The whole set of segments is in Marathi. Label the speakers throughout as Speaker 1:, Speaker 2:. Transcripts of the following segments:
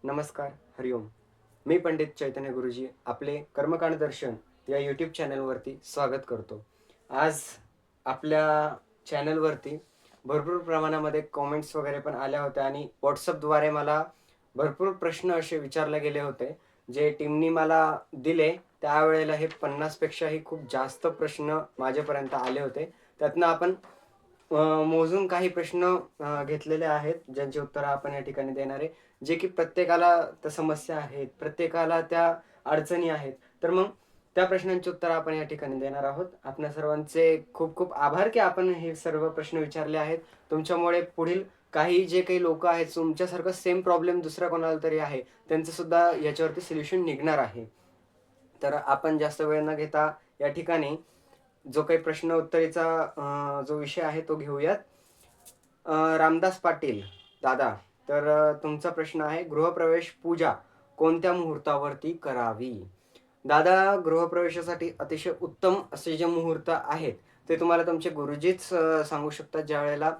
Speaker 1: नमस्कार, हरिओम. मी पंडित चैतन्य गुरुजी आपले कर्मकांड दर्शन या यूट्यूब चॅनलवरती स्वागत करतो. आज आपल्या चॅनलवरती भरपूर प्रमाणामध्ये कॉमेंट्स वगैरे पण आल्या होत्या आणि व्हॉट्सअपद्वारे मला भरपूर प्रश्न असे विचारले गेले होते, जे टीमनी मला दिले. त्यावेळेला हे 50 पेक्षाही खूप जास्त प्रश्न माझ्यापर्यंत आले होते. त्यातनं आपण मोजून काही प्रश्न घेतलेले आहेत, ज्यांची उत्तरं आपण या ठिकाणी देणार आहे. जे की प्रत्येकाला त्या समस्या आहेत, प्रत्येकाला त्या अडचणी आहेत. तर मग त्या प्रश्नांची उत्तरं आपण या ठिकाणी देणार आहोत. आपणा सर्वांचे खूप खूप आभार, की आपण हे सर्व प्रश्न विचारले आहेत. तुमच्यामुळे पुढील काही जे काही लोकं आहेत, तुमच्यासारखं सेम प्रॉब्लेम दुसऱ्या कोणाला तरी आहे, त्यांचं सुद्धा याच्यावरती सोल्युशन निघणार आहे. तर आपण जास्त वेळ न घेता या ठिकाणी जो काही प्रश्न उत्तरेचा जो विषय आहे तो घेऊयात. रामदास पाटील दादा, तर तुमचा प्रश्न आहे, गृहप्रवेश पूजा कोणत्या मुहूर्तावरती करावी? दादा, गृहप्रवेशासाठी अतिशय उत्तम असे जे मुहूर्त आहेत, ते तुम्हाला तुमचे गुरुजीच सांगू शकतात. ज्यावेळेला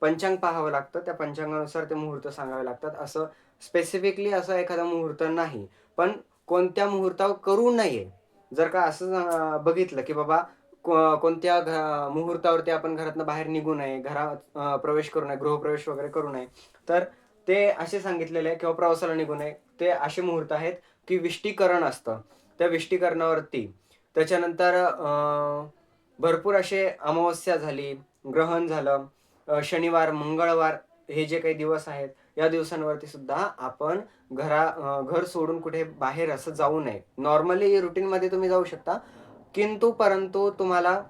Speaker 1: पंचांग पाहावं लागतं, त्या पंचांगानुसार ते मुहूर्त सांगावे लागतात. असं स्पेसिफिकली असा एखादा मुहूर्त नाही. पण कोणत्या मुहूर्तावर करू नये, जर का असं बघितलं, की बाबा कोणत्या मुहूर्तावरती आपण घरातनं बाहेर निघू नये, घरात प्रवेश करू नये, गृहप्रवेश वगैरे करू नये. तर ते असे सांगितलेले आहे किंवा प्रवासाला निघू नये. ते असे मुहूर्त आहेत, की विष्टीकरण असतं. त्या विष्टीकरणावरती त्याच्यानंतर भरपूर असे अमावस्या झाली, ग्रहण झालं, शनिवार, मंगळवार हे जे काही दिवस आहेत, या दिवसांवरती सुद्धा आपण घर सोडून कुठे बाहेर असं जाऊ नये. नॉर्मली रुटीनमध्ये तुम्ही जाऊ शकता. किंतु परंतु तुम्हाला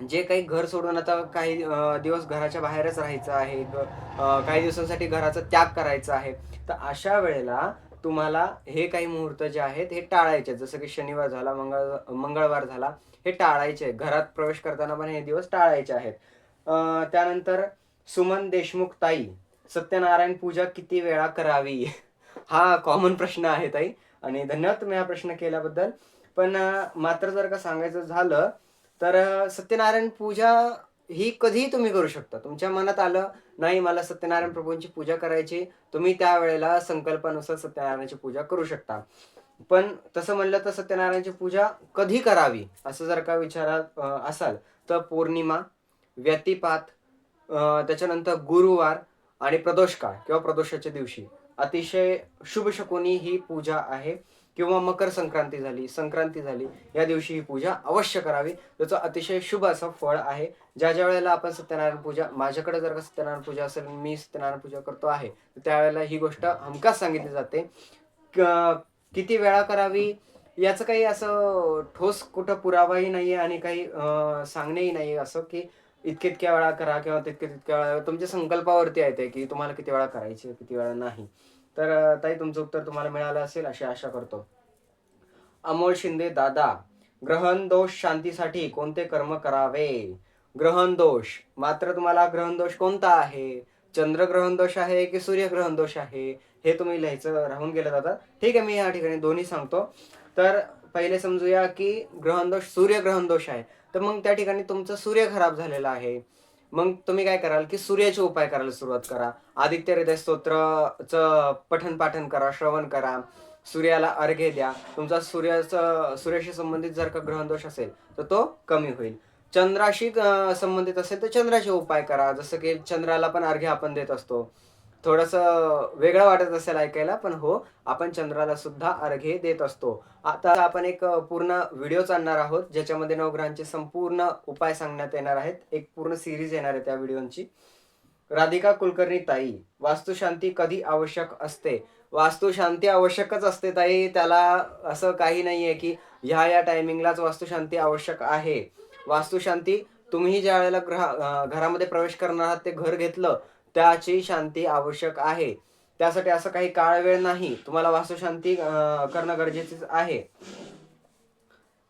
Speaker 1: जे काही घर सोडून आता काही दिवस घराच्या बाहेरच राहायचं आहे, काही दिवसांसाठी घराचा त्याग करायचा आहे, तर अशा वेळेला तुम्हाला हे काही मुहूर्त जे आहेत हे टाळायचे. जसं की शनिवार झाला, मंगळवार झाला, हे टाळायचे. घरात प्रवेश करताना पण हे दिवस टाळायचे आहेत. त्यानंतर सुमन देशमुख ताई, सत्यनारायण पूजा किती वेळा करावी? हा कॉमन प्रश्न आहे ताई, आणि धन्यवाद तुम्ही हा प्रश्न केल्याबद्दल. पण मात्र जर का सांगायचं झालं, तर सत्यनारायण पूजा ही कधीही तुम्ही करू शकता. तुमच्या मनात आलं, नाही मला सत्यनारायण प्रभूंची पूजा करायची, तुम्ही त्यावेळेला संकल्पानुसार सत्यनारायणाची पूजा करू शकता. पण तसं म्हणलं तर सत्यनारायणाची पूजा कधी करावी, असं जर का विचारात असाल, तर पौर्णिमा, व्यतिपात, त्याच्यानंतर गुरुवार आणि प्रदोष काळ किंवा प्रदोषाच्या दिवशी अतिशय शुभ शकुनी ही पूजा आहे. किंवा मकर संक्रांती झाली, या दिवशी ही पूजा अवश्य करावी. त्याचं अतिशय शुभ असं फळ आहे. ज्या वेळेला आपण सत्यनारायण पूजा, माझ्याकडे जर का सत्यनारायण पूजा असेल, मी सत्यनारायण पूजा करतो आहे, तर त्यावेळेला ही गोष्ट हमखास सांगितली जाते. किती वेळा करावी याचं काही असं ठोस कुठं पुरावाही नाहीये आणि काही सांगणेही नाहीये असं, की इतक्या वेळा करा किंवा तितक्या वेळा. तुमच्या संकल्पावरती आहे ते, की तुम्हाला किती वेळा करायची, किती वेळा नाही. तर ताई, तुमचं उत्तर तुम्हाला मिळालं असेल अशी आशा करतो. अमोल शिंदे दादा, ग्रहण दोष शांतीसाठी कोणते कर्म करावे? ग्रहण दोष, मात्र तुम्हाला ग्रहण दोष कोणता आहे? चंद्रग्रहण दोष आहे की सूर्यग्रहण दोष आहे, हे तुम्ही लिहायचं राहून गेलं दादा. ठीक आहे, मी या ठिकाणी दोन्ही सांगतो. तर पहिले समजूया की ग्रहण दोष सूर्यग्रहण दोष आहे. तर मग त्या ठिकाणी तुमचं सूर्य खराब झालेला आहे. मग तुम्ही काय कराल, की सूर्याचे उपाय करायला सुरुवात करा. आदित्य हृदय स्तोत्रचं पठण पाठन करा, श्रवण करा, सूर्याला अर्घ्य द्या. तुमचा सूर्याशी संबंधित जर का ग्रहणदोष असेल, तर तो कमी होईल. चंद्राशी संबंधित असेल तर चंद्राचे उपाय करा. जसं की चंद्राला पण अर्घ्य आपण देत असतो. थोडंसं वेगळं वाटत असेल ऐकायला, पण हो, आपण चंद्राला सुद्धा अर्घ्य देत असतो. आता आपण एक पूर्ण व्हिडिओ आणणार आहोत, ज्याच्यामध्ये नवग्रहांचे संपूर्ण उपाय सांगण्यात येणार आहेत. एक पूर्ण सिरीज येणार आहे त्या व्हिडिओची. राधिका कुलकर्णी ताई, वास्तुशांती कधी आवश्यक असते? वास्तुशांती आवश्यकच असते ताई. त्याला असं काही नाहीये, की ह्या टायमिंगलाच वास्तुशांती आवश्यक आहे. वास्तुशांती तुम्ही ज्या वेळेला घरामध्ये प्रवेश करणार आहात, ते घर घेतलं, त्याची शांती आवश्यक आहे. त्यासाठी असं काही काळ वेळ नाही. तुम्हाला वास्तुशांती करणं गरजेचंच आहे.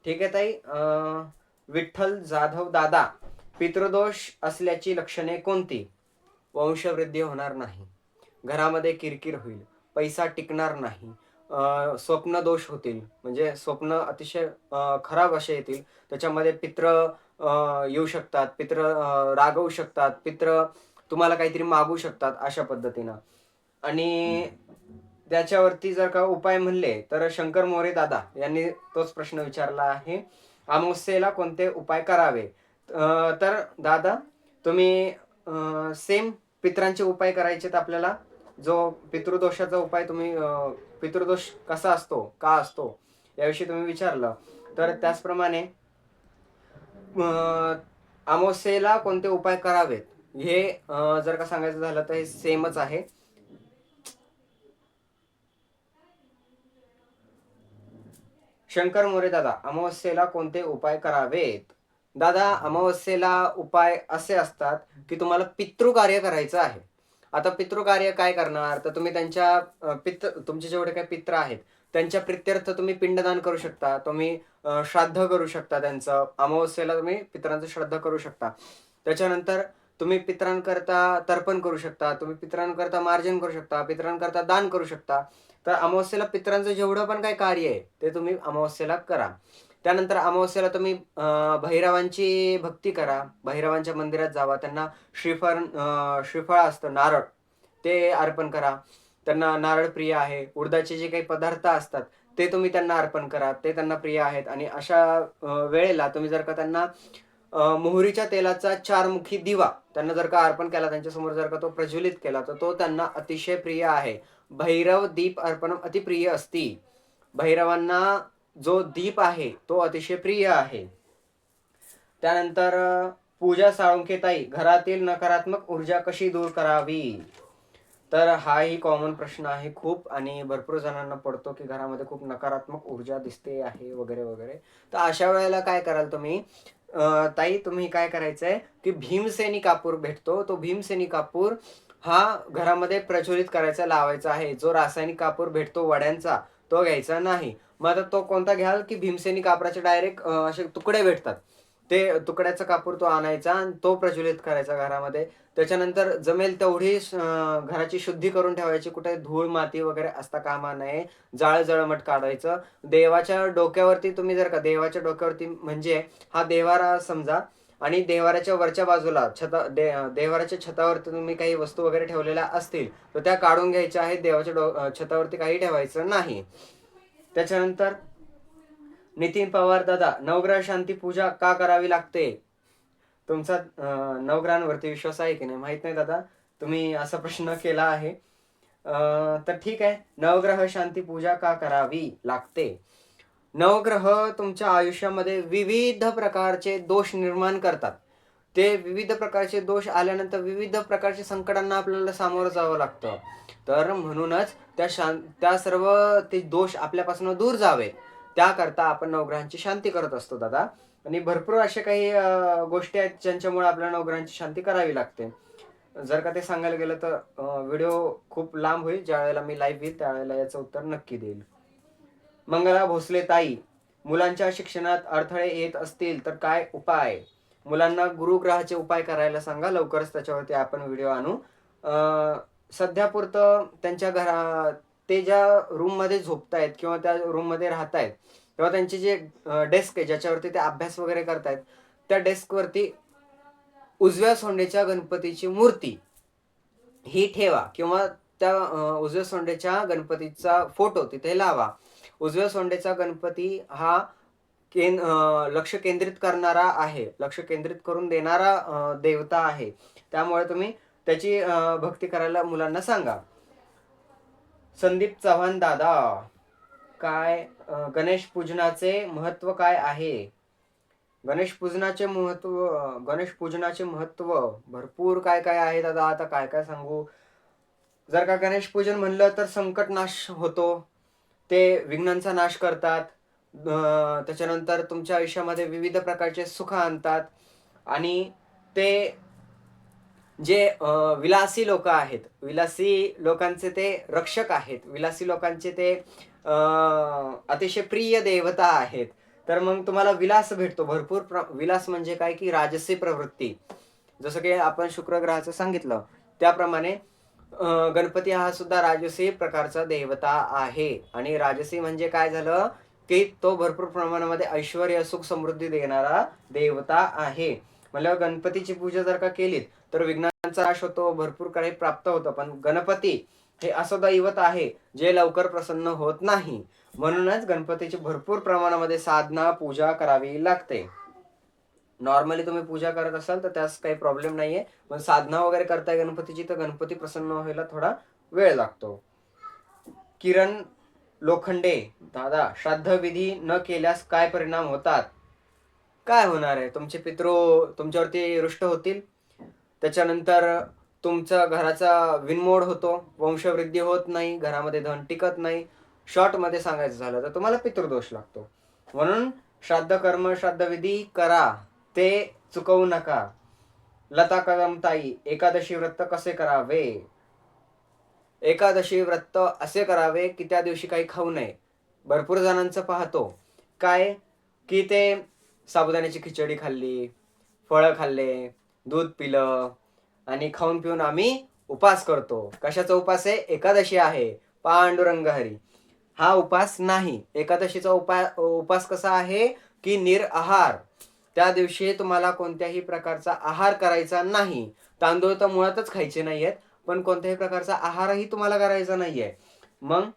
Speaker 1: ठीक आहे ताई. विठ्ठल जाधव दादा, पितृदोष असल्याची लक्षणे कोणती? वंशवृद्धी होणार नाही, घरामध्ये किरकिर होईल, पैसा टिकणार नाही, स्वप्न दोष होतील, म्हणजे स्वप्न अतिशय खराब असे येतील. त्याच्यामध्ये पित्र येऊ शकतात, पित्र रागवू शकतात, पित्र तुम्हाला काहीतरी मागू शकतात अशा पद्धतीनं. आणि त्याच्यावरती जर का उपाय म्हणले तर शंकर मोरे दादा यांनी तोच प्रश्न विचारला आहे, अमावस्येला कोणते उपाय करावे. तर दादा तुम्ही सेम पितरांचे उपाय करायचेत आपल्याला. जो पितृदोषाचा उपाय तुम्ही पितृदोष कसा असतो, का असतो याविषयी तुम्ही विचारलं, तर त्याचप्रमाणे अमावस्येला कोणते उपाय करावेत हे जर का सांगायचं झालं तर हे सेमच आहे. शंकर मोरे दादा, अमावस्येला कोणते उपाय करावेत. दादा अमावस्येला उपाय असे असतात की तुम्हाला पितृकार्य करायचं आहे. आता पितृकार्य काय करणार, तर तुम्ही त्यांच्या तुमचे जेवढे काही पित्र आहेत त्यांच्या प्रित्यर्थ तुम्ही पिंडदान करू शकता, तुम्ही श्राद्ध करू शकता त्यांचं. अमावस्येला तुम्ही पितरांचं श्राद्ध करू शकता. त्याच्यानंतर तुम्ही पितरांकरता तर्पण करू शकता, तुम्ही पितरांकरता मार्जन करू शकता, पितरांकरता दान करू शकता. तर अमावस्येला पितरांचं जेवढं पण काही कार्य आहे ते तुम्ही अमावस्येला करा. त्यानंतर अमावस्येला तुम्ही भैरवांची भक्ती करा, भैरवांच्या मंदिरात जावा, त्यांना श्रीफळ असतं नारळ ते अर्पण करा. त्यांना नारळ प्रिय आहे. उडदाचे जे काही पदार्थ असतात ते तुम्ही त्यांना अर्पण करा, ते त्यांना प्रिय आहेत. आणि अशा वेळेला तुम्ही जर का त्यांना मोहरीच्या तेलाचा चारमुखी दिवा त्यांना जर का अर्पण केला, त्यांच्यासमोर जर का तो प्रज्वलित केला, तर तो त्यांना अतिशय प्रिय आहे. भैरव दीप अर्पणम अतिप्रिय असती. भैरवांना जो दीप आहे तो अतिशय प्रिय आहे. त्यानंतर पूजा साळुंखेताई, घरातील नकारात्मक ऊर्जा कशी दूर करावी. तर हाही कॉमन प्रश्न आहे खूप, आणि भरपूर जणांना पडतो की घरामध्ये खूप नकारात्मक ऊर्जा दिसते आहे वगैरे वगैरे. तर अशा वेळेला काय कराल तुम्ही, ताई तुम्ही काय करायचंय की भीमसेनी कापूर भेटतो, तो भीमसेनी कापूर हा घरामध्ये प्रज्वलित करायचा, लावायचा आहे. जो रासायनिक कापूर भेटतो वड्यांचा तो घ्यायचा नाही. मग आता तो कोणता घ्याल की भीमसेनी कापराचे डायरेक्ट असे तुकडे भेटतात, ते तुकड्याचा कापूर तो आणायचा आणि तो प्रज्वलित करायचा घरामध्ये. त्याच्यानंतर जमेल तेवढी घराची शुद्धी करून ठेवायची, कुठे धूळ माती वगैरे असता कामा नये, जाळ जळमट काढायचं. देवाच्या डोक्यावरती तुम्ही जर का देवाच्या डोक्यावरती म्हणजे हा देवारा समजा, आणि देवाऱ्याच्या वरच्या बाजूला देवाऱ्याच्या छतावरती तुम्ही काही वस्तू वगैरे ठेवलेल्या असतील तर त्या काढून घ्यायच्या आहेत. देवाच्या छतावरती काही ठेवायचं नाही. त्याच्यानंतर नितीन पवार दादा, नवग्रह शांती पूजा का करावी लागते. तुमचा नवग्रहांवरती विश्वास आहे की नाही माहित नाही दादा, तुम्ही असा प्रश्न केला आहे. तर ठीक आहे, नवग्रह शांती पूजा का करावी लागते. नवग्रह तुमच्या आयुष्यामध्ये विविध प्रकारचे दोष निर्माण करतात. ते विविध प्रकारचे दोष आल्यानंतर विविध प्रकारच्या संकटांना आपल्याला सामोरं जावं लागतं. तर म्हणूनच त्या सर्व ते दोष आपल्यापासून दूर जावे त्याकरता आपण नवग्रहांची शांती करत असतो दादा. आणि भरपूर अशा काही गोष्टी आहेत ज्यांच्यामुळे आपल्याला नवग्रहांची शांती करावी लागते. जर का ते सांगायला गेलं तर व्हिडिओ खूप लांब होईल. ज्या वेळेला मी लाईव्ह येईल त्यावेळेला याचं उत्तर नक्की देईल. मंगला भोसले ताई, मुलांच्या शिक्षणात अडथळे येत असतील तर काय उपाय. मुलांना गुरुग्रहाचे उपाय करायला सांगा, लवकरच त्याच्यावरती आपण व्हिडिओ आणू. सध्यापुरतं त्यांच्या ते ज्या रूम मध्ये झोपतायत किंवा त्या रूम मध्ये राहतायत तेव्हा त्यांची जे डेस्क आहे ज्याच्यावरती ते अभ्यास वगैरे करतायत, त्या डेस्कवरती उजव्या सोंडेच्या गणपतीची मूर्ती ही ठेवा, किंवा त्या उजव्या सोंडेच्या गणपतीचा फोटो तिथे लावा. उजव्या सोंडेचा गणपती हा लक्ष केंद्रित करणारा आहे, लक्ष केंद्रित करून देणारा देवता आहे. त्यामुळे तुम्ही त्याची भक्ती करायला मुलांना सांगा. संदीप चव्हाण दादा, काय गणेश पूजनाचे महत्व काय आहे. गणेश पूजनाचे महत्व भरपूर काय काय आहे दादा. आता काय काय सांगू. जर का गणेश पूजन म्हणलं तर संकट नाश होतो, ते विघ्नांचा नाश करतात. त्याच्यानंतर तुमच्या आयुष्यामध्ये विविध प्रकारचे सुख आणतात. आणि ते जे विलासी लोक आहेत, विलासी लोकांचे ते रक्षक आहेत, विलासी लोकांचे ते अतिशय प्रिय देवता आहेत. तर मग तुम्हाला विलास भेटतो भरपूर. विलास म्हणजे काय की राजसी प्रवृत्ती. जसं की आपण शुक्र ग्रहाचं सांगितलं त्याप्रमाणे गणपती हा सुद्धा राजसी प्रकारचा देवता आहे. आणि राजसी म्हणजे काय झालं की तो भरपूर प्रमाणामध्ये ऐश्वर्य सुख समृद्धी देणारा देवता आहे. म्हणजे गणपतीची पूजा जर का केलीत तर विघ्नांचा नाश होतो, भरपूर काही प्राप्त होतं. पण गणपती हे असं दैवत आहे जे लवकर प्रसन्न होत नाही. म्हणूनच गणपतीची भरपूर प्रमाणामध्ये साधना पूजा करावी लागते. नॉर्मली तुम्ही पूजा करत असाल तर त्यास काही प्रॉब्लेम नाहीये, पण साधना वगैरे करताय गणपतीची तर गणपती प्रसन्न व्हायला थोडा वेळ लागतो. किरण लोखंडे, दादा श्राद्ध विधी न केल्यास काय परिणाम होतात? काय होणार आहे? तुमचे पितृ तुमच्यावरती रुष्ट होतील. त्याच्यानंतर तुमचा घराचा विनमोड होतो, वंशवृद्धी होत नाही, घरामध्ये धन टिकत नाही. शॉर्टमध्ये सांगायचं झालं तर तुम्हाला पितृदोष लागतो. म्हणून श्राद्ध कर्म श्राद्ध विधी करा, ते चुकवू नका. लता कदमताई, एकादशी व्रत कसे करावे? एकादशी व्रत असे करावे की त्या दिवशी काही खाऊ नये. भरपूर जणांचं पाहतो काय की ते साबुदाण्याची खिचडी खाल्ली, फळं खाल्ले, दूध पिलं आणि खाऊन पिऊन आम्ही उपास करतो. कशाचा उपास आहे? एकादशी आहे, पांडुरंग हरी. हा उपास नाही. एकादशीचा उपास कसा आहे की निरआहार. त्या दिवशी तुम्हाला कोणत्याही प्रकारचा आहार करायचा नाही. तांदूळ तर मुळातच खायचे नाहीयेत, पण कोणत्याही प्रकारचा आहारही तुम्हाला करायचा नाहीये. मग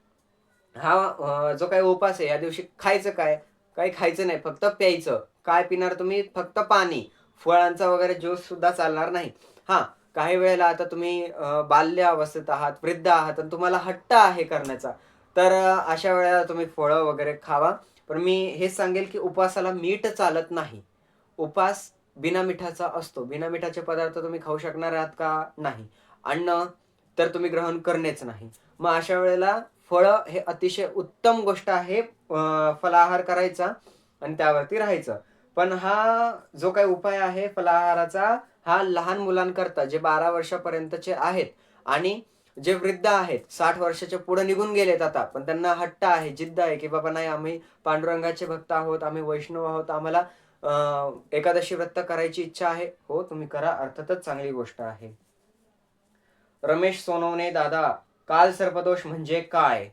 Speaker 1: हा जो काही उपास आहे या दिवशी खायचं काय? काही खायचं नाही, फक्त प्यायचं. काय पिणार तुम्ही? फक्त पाणी. फळांचा वगैरे ज्यूस सुद्धा चालणार नाही. हां, काही वेळेला आता तुम्ही बाल्य अवस्थेत आहात, वृद्ध आहात आणि तुम्हाला हट्ट आहे करण्याचा, तर अशा वेळेला तुम्ही फळं वगैरे खावा. पण मी हेच सांगेल की उपवासाला मीठ चालत नाही. उपास बिना मिठाचा असतो. बिना मिठाचे पदार्थ तुम्ही खाऊ शकणार आहात का? नाही. अन्न तर तुम्ही ग्रहण करणेच नाही. मग अशा वेळेला फळं हे अतिशय उत्तम गोष्ट आहे. फलाहार करायचा आणि त्यावरती राहायचं. पण हा जो काही उपाय आहे फलाहाराचा, हा लहान मुलांकरता जे 12 वर्षापर्यंतचे आहेत आणि जे वृद्ध आहेत, 60 वर्षाच्या पुढे निघून गेलेत आता, पण त्यांना हट्ट आहे, जिद्द आहे, की बाबा नाही आम्ही पांडुरंगाचे भक्त आहोत, आम्ही वैष्णव आहोत, आम्हाला एकादशी व्रत करायची इच्छा आहे. हो, तुम्ही करा, अर्थातच चांगली गोष्ट आहे. रमेश सोनवणे, दादा काल सर्पदोष म्हणजे काय?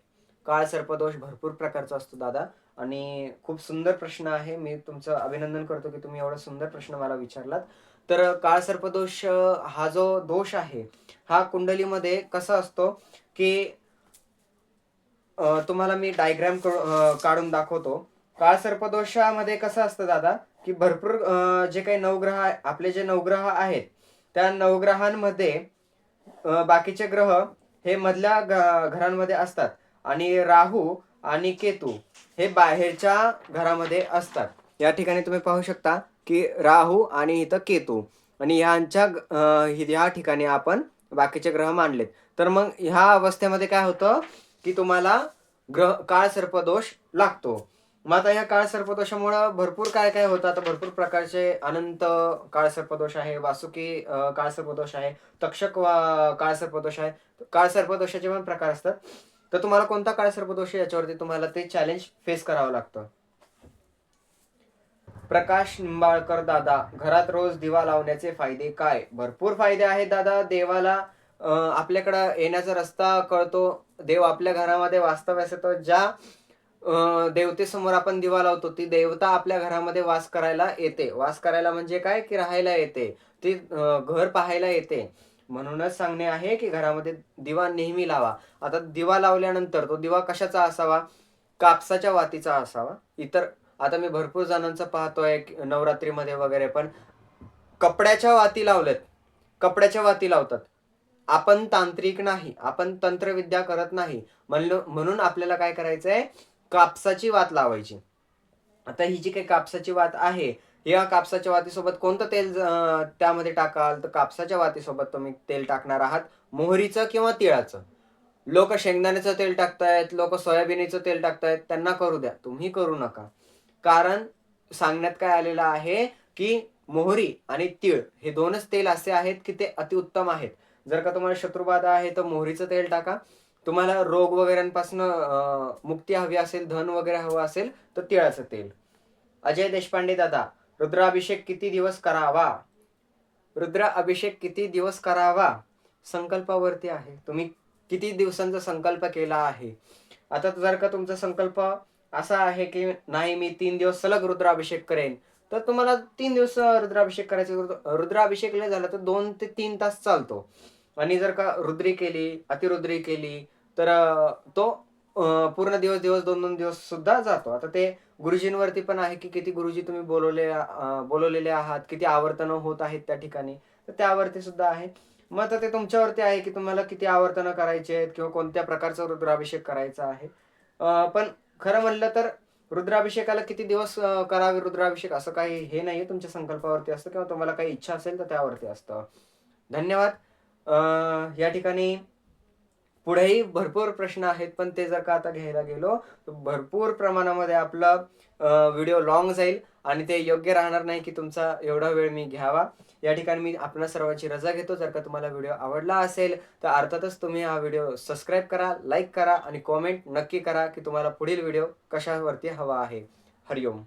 Speaker 1: काळ सर्पदोष भरपूर प्रकारचा असतो दादा आणि खूप सुंदर प्रश्न आहे. मी तुमचं अभिनंदन करतो की तुम्ही एवढा सुंदर प्रश्न मला विचारलात. तर काळ सर्पदोष हा जो दोष आहे, हा कुंडलीमध्ये कसा असतो की तुम्हाला मी डायग्राम काढून दाखवतो. काळ सर्पदोषामध्ये कसं असतं दादा, की भरपूर जे काही नवग्रह आपले जे नवग्रह आहेत, त्या नवग्रहांमध्ये बाकीचे ग्रह हे मधल्या घरांमध्ये असतात आणि राहू आणि केतू हे बाहेरच्या घरामध्ये असतात. या ठिकाणी तुम्ही पाहू शकता की राहू आणि इथं केतू आणि ह्या ठिकाणी आपण बाकीचे ग्रह मांडलेत. तर मग ह्या अवस्थेमध्ये काय होतं की तुम्हाला काळ सर्पदोष लागतो. मग आता या काळ सर्पदोषामुळं भरपूर काय काय होतं. आता भरपूर प्रकारचे अनंत काळ सर्पदोष आहे, वासुकी काळ सर्पदोष आहे, तक्षक काळ सर्पदोष आहे. काळ सर्पदोषाचे पण प्रकार असतात. तर तुम्हाला कोणता काळ सर्पदोष याच्यावरती तुम्हाला ते चॅलेंज फेस करावं लागतं. प्रकाश निंबाळकर, दादा घरात रोज दिवा लावण्याचे फायदे काय? भरपूर फायदे आहेत दादा. देवाला आपल्याकडं येण्याचा रस्ता कळतो. देव आपल्या घरामध्ये वास्तव्यास येतो. ज्या देवतेसमोर आपण दिवा लावतो ती देवता आपल्या घरामध्ये वास करायला येते. वास करायला म्हणजे काय की राहायला येते. ती घर पाहायला येते. म्हणूनच सांगणे आहे की घरामध्ये दिवा नेहमी लावा. आता दिवा लावल्यानंतर तो दिवा कशाचा असावा? कापसाच्या वातीचा असावा. इतर आता मी भरपूर जणांचं पाहतोय नवरात्रीमध्ये वगैरे पण कपड्याच्या वाती लावलेत. कपड्याच्या वाती लावतात. आपण तांत्रिक नाही, आपण तंत्रविद्या करत नाही. म्हणून आपल्याला काय करायचंय? कापसाची वात लावायची. आता ही जी काही कापसाची वात आहे, या कापसाच्या वातीसोबत कोणतं तेल त्यामध्ये टाकाल? तर कापसाच्या वातीसोबत तुम्ही तेल टाकणार आहात मोहरीचं किंवा तिळाचं. लोक शेंगदाण्याचं तेल टाकतायत, लोक सोयाबीनचं तेल टाकतायत, त्यांना करू द्या, तुम्ही करू नका. कारण सांगण्यात काय आलेलं आहे की मोहरी आणि तीळ हे दोनच तेल असे आहेत की ते अतिउत्तम आहेत. जर का तुम्हाला शत्रुबाधा आहे तर मोहरीचं तेल टाका. तुम्हाला रोग वगैरेपासून मुक्ती हवी असेल, धन वगैरे हवं असेल तर तिळाचं तेल. अजय देशपांडे, दादा रुद्राभिषेक किती दिवस करावा? रुद्राभिषेक किती दिवस करावा संकल्पावरती आहे. तुम्ही किती दिवसांचा संकल्प केला आहे. आता जर का तुमचा संकल्प असा आहे की नाही मी 3 दिवस सलग रुद्राभिषेक करेन, तर तुम्हाला 3 दिवस रुद्राभिषेक करायचा. रुद्राभिषेक झाला तर 2 ते 3 तास चालतो. आणि जर का रुद्री केली, अतिरुद्री केली तर तो पूर्ण दिवस, 2-2 दिवस सुद्धा जातो. आता ते गुरुजींवरती पण आहे, की किती गुरुजी तुम्ही बोलवलेले आहात, किती आवर्तनं होत आहेत त्या ठिकाणी. तर त्यावरती सुद्धा आहे. मग आता ते तुमच्यावरती आहे, की तुम्हाला किती आवर्तनं करायची आहेत किंवा कोणत्या प्रकारचा रुद्राभिषेक करायचा आहे. पण खरं म्हणलं तर रुद्राभिषेकाला किती दिवस करावे रुद्राभिषेक असं काही हे नाहीये. तुमच्या संकल्पावरती असतं किंवा तुम्हाला काही इच्छा असेल तर त्यावरती असतं. धन्यवाद. या ठिकाणी पुढेही भरपूर प्रश्न आहेत, पण ते जर का आता घ्यायला गेलो, तर भरपूर प्रमाणामध्ये आपला व्हिडिओ लाँग जाईल आणि ते योग्य राहणार नाही, की तुमचा एवढा वेळ मी घ्यावा. या ठिकाणी मी आपणा सर्वांची रजा घेतो. जर का तुम्हाला व्हिडिओ आवडला असेल, तर अर्थातच तुम्ही हा व्हिडिओ सबस्क्राईब करा, लाईक करा आणि कमेंट नक्की करा, की तुम्हाला पुढील व्हिडिओ कशावरती हवा आहे. हरिओम.